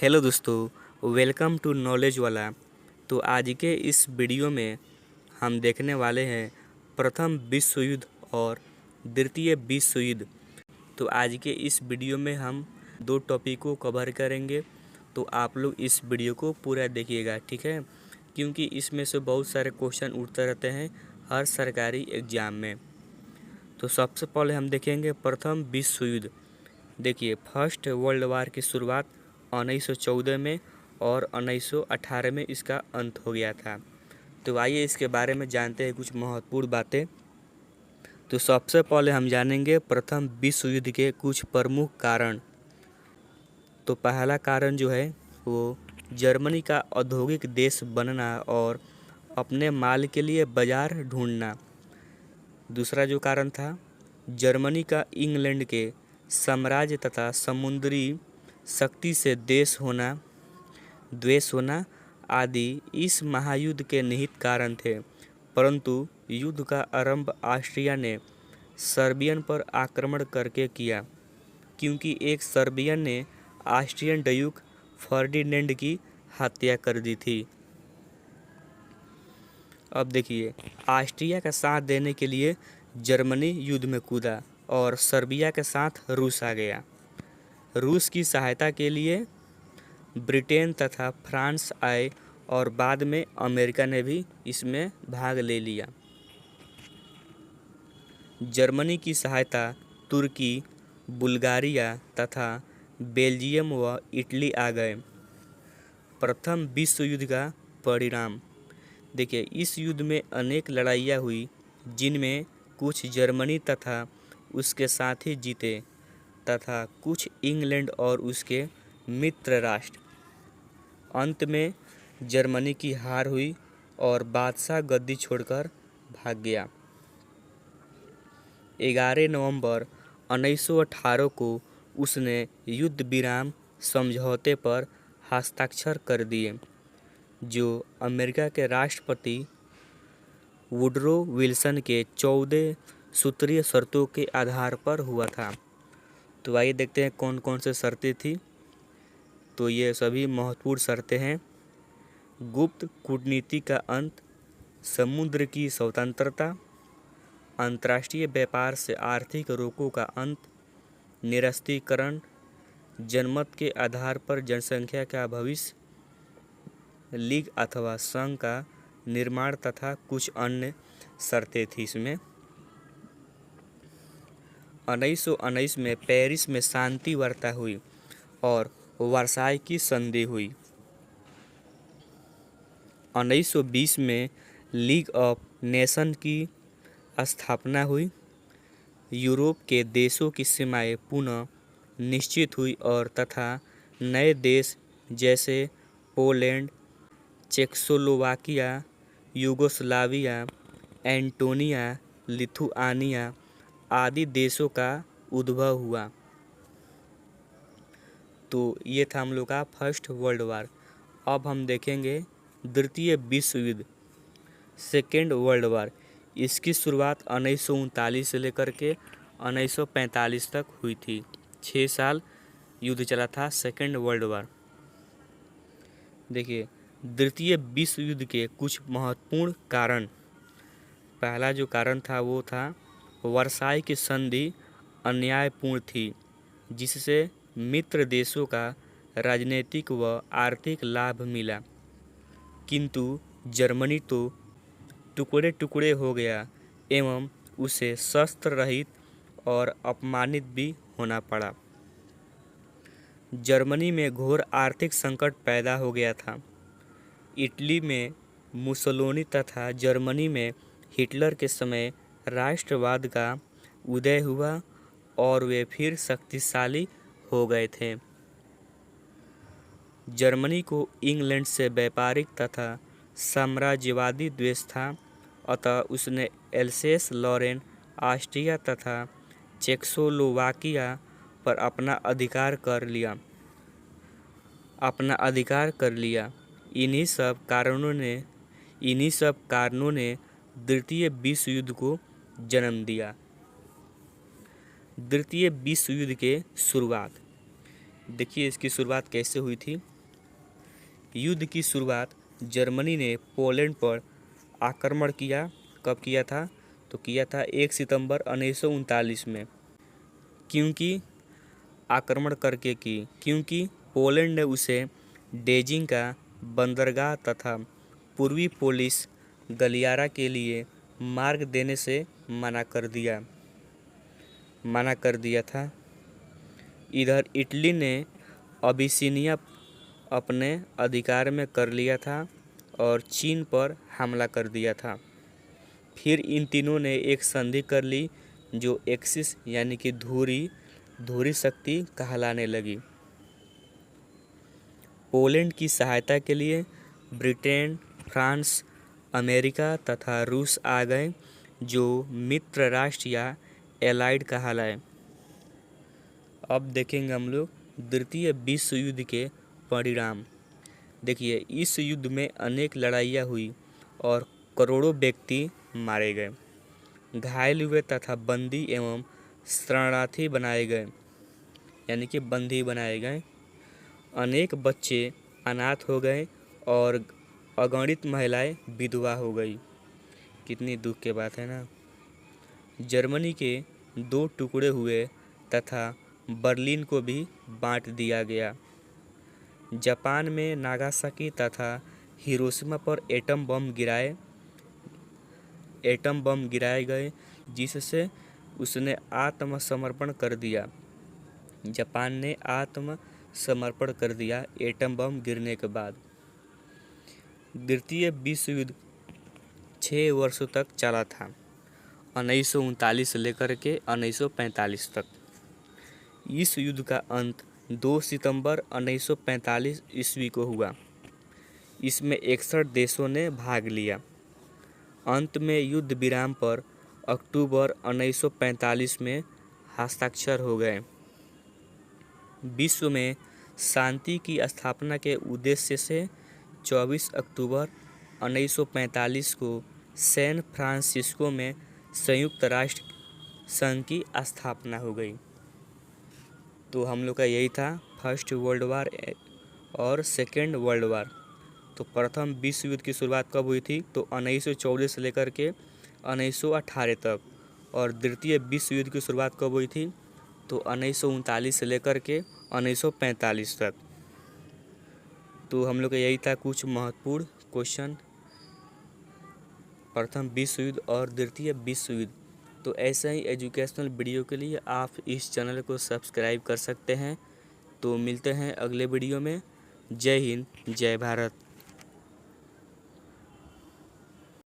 Hello दोस्तों, welcome to knowledge वाला। तो आज के इस वीडियो में हम देखने वाले हैं प्रथम विश्व युद्ध और द्वितीय विश्व युद्ध। तो आज के इस वीडियो में हम दो टॉपिक को कवर करेंगे, तो आप लोग इस वीडियो को पूरा देखिएगा, ठीक है, क्योंकि इसमें से बहुत सारे क्वेश्चन उठते रहते हैं हर सरकारी एग्ज़ाम में। तो सबसे पहले हम देखेंगे प्रथम विश्व युद्ध। देखिए, फर्स्ट वर्ल्ड वार की शुरुआत 1914 में और 1918 में इसका अंत हो गया था। तो आइए इसके बारे में जानते हैं कुछ महत्वपूर्ण बातें। तो सबसे पहले हम जानेंगे प्रथम विश्व युद्ध के कुछ प्रमुख कारण। तो पहला कारण जो है वो जर्मनी का औद्योगिक देश बनना और अपने माल के लिए बाजार ढूंढना। दूसरा जो कारण था जर्मनी का इंग्लैंड के साम्राज्य तथा समुद्री शक्ति से द्वेष होना आदि इस महायुद्ध के निहित कारण थे। परंतु युद्ध का आरंभ ऑस्ट्रिया ने सर्बियन पर आक्रमण करके किया, क्योंकि एक सर्बियन ने ऑस्ट्रियन ड्यूक फर्डिनेंड की हत्या कर दी थी। अब देखिए, ऑस्ट्रिया का साथ देने के लिए जर्मनी युद्ध में कूदा और सर्बिया के साथ रूस आ गया। रूस की सहायता के लिए ब्रिटेन तथा फ्रांस आए और बाद में अमेरिका ने भी इसमें भाग ले लिया। जर्मनी की सहायता तुर्की, बुल्गारिया तथा बेल्जियम व इटली आ गए। प्रथम विश्व युद्ध का परिणाम। देखिए, इस युद्ध में अनेक लड़ाइयाँ हुई, जिनमें कुछ जर्मनी तथा उसके साथी जीते तथा कुछ इंग्लैंड और उसके मित्र राष्ट्र। अंत में जर्मनी की हार हुई और बादशाह गद्दी छोड़कर भाग गया। 11 नवंबर 1918 को उसने युद्ध विराम समझौते पर हस्ताक्षर कर दिए, जो अमेरिका के राष्ट्रपति वुडरो विल्सन के 14 सूत्रीय शर्तों के आधार पर हुआ था। तो आइए देखते हैं कौन कौन से शर्तें थी। तो ये सभी महत्वपूर्ण शर्तें हैं। गुप्त कूटनीति का अंत, समुद्र की स्वतंत्रता, अंतर्राष्ट्रीय व्यापार से आर्थिक रोकों का अंत, निरस्त्रीकरण, जनमत के आधार पर जनसंख्या का भविष्य, लीग अथवा संघ का निर्माण तथा कुछ अन्य शर्तें थी इसमें। 1919 में पेरिस में शांति वार्ता हुई और वर्साई की संधि हुई। 1920 में लीग ऑफ नेशन की स्थापना हुई। यूरोप के देशों की सीमाएं पुनः निश्चित हुई और तथा नए देश जैसे Poland, Czechoslovakia, Yugoslavia, Estonia, Lithuania आदि देशों का उद्भव हुआ। तो ये था हम लोग का फर्स्ट वर्ल्ड वार। अब हम देखेंगे द्वितीय विश्व युद्ध, सेकेंड वर्ल्ड वार। इसकी शुरुआत 1939 से लेकर के 1945 तक हुई थी। 6 साल युद्ध चला था सेकेंड वर्ल्ड वार। देखिए, द्वितीय विश्व युद्ध के कुछ महत्वपूर्ण कारण। पहला जो कारण था वो था वर्साई की संधि अन्यायपूर्ण थी, जिससे मित्र देशों का राजनीतिक व आर्थिक लाभ मिला, किंतु जर्मनी तो टुकड़े टुकड़े हो गया एवं उसे शस्त्र रहित और अपमानित भी होना पड़ा। जर्मनी में घोर आर्थिक संकट पैदा हो गया था। इटली में मुसोलिनी तथा जर्मनी में हिटलर के समय राष्ट्रवाद का उदय हुआ और वे फिर शक्तिशाली हो गए थे। जर्मनी को इंग्लैंड से व्यापारिक तथा साम्राज्यवादी द्वेष था, अतः उसने एल्सेस लॉरेन, ऑस्ट्रिया तथा चेकोस्लोवाकिया पर अपना अधिकार कर लिया। इन्हीं सब कारणों ने द्वितीय विश्व युद्ध को जन्म दिया। द्वितीय विश्व युद्ध के शुरुआत। देखिए इसकी शुरुआत कैसे हुई थी। युद्ध की शुरुआत जर्मनी ने पोलैंड पर आक्रमण किया। कब किया था? तो किया था 1 सितंबर 1939 में। क्योंकि आक्रमण करके की, क्योंकि पोलैंड ने उसे डेजिंग का बंदरगाह तथा पूर्वी पोलिश गलियारा के लिए मार्ग देने से मना कर दिया था। इधर इटली ने अबिसिनिया अपने अधिकार में कर लिया था और चीन पर हमला कर दिया था। फिर इन तीनों ने एक संधि कर ली जो एक्सिस यानी कि धुरी शक्ति कहलाने लगी। पोलैंड की सहायता के लिए ब्रिटेन, फ्रांस, अमेरिका तथा रूस आ गए, जो मित्र राष्ट्र या एलाइड कहलाए। अब देखेंगे हम लोग द्वितीय विश्व युद्ध के परिणाम। देखिए, इस युद्ध में अनेक लड़ाइयाँ हुई और करोड़ों व्यक्ति मारे गए, घायल हुए तथा बंदी एवं शरणार्थी बनाए गए, यानी कि बंदी बनाए गए। अनेक बच्चे अनाथ हो गए और अगणित महिलाएं विधवा हो गई। कितनी दुख की बात है ना। जर्मनी के 2 टुकड़े हुए तथा बर्लिन को भी बांट दिया गया। जापान में नागासाकी तथा हिरोशिमा पर एटम बम गिराए गए, जिससे उसने आत्मसमर्पण कर दिया। जापान ने आत्मसमर्पण कर दिया एटम बम गिरने के बाद। द्वितीय विश्व युद्ध 6 वर्षों तक चला था, 1939 से लेकर के 1945 तक। इस युद्ध का अंत 2 सितंबर 1945 ईस्वी को हुआ। इसमें 61 देशों ने भाग लिया। अंत में युद्ध विराम पर अक्टूबर 1945 में हस्ताक्षर हो गए। विश्व में शांति की स्थापना के उद्देश्य से 24 अक्टूबर 1945 को सैन फ्रांसिस्को में संयुक्त राष्ट्र संघ की स्थापना हो गई। तो हम लोग का यही था फर्स्ट वर्ल्ड वार और सेकेंड वर्ल्ड वार। तो प्रथम विश्व युद्ध की शुरुआत कब हुई थी? तो 1914 से लेकर के 1918 तक। और द्वितीय विश्व युद्ध की शुरुआत कब हुई थी? तो 1939 से लेकर के 1945 तक। तो हम लोग का यही था कुछ महत्वपूर्ण क्वेश्चन प्रथम विश्व युद्ध और द्वितीय विश्व युद्ध। तो ऐसे ही एजुकेशनल वीडियो के लिए आप इस चैनल को सब्सक्राइब कर सकते हैं। तो मिलते हैं अगले वीडियो में। जय हिंद, जय भारत।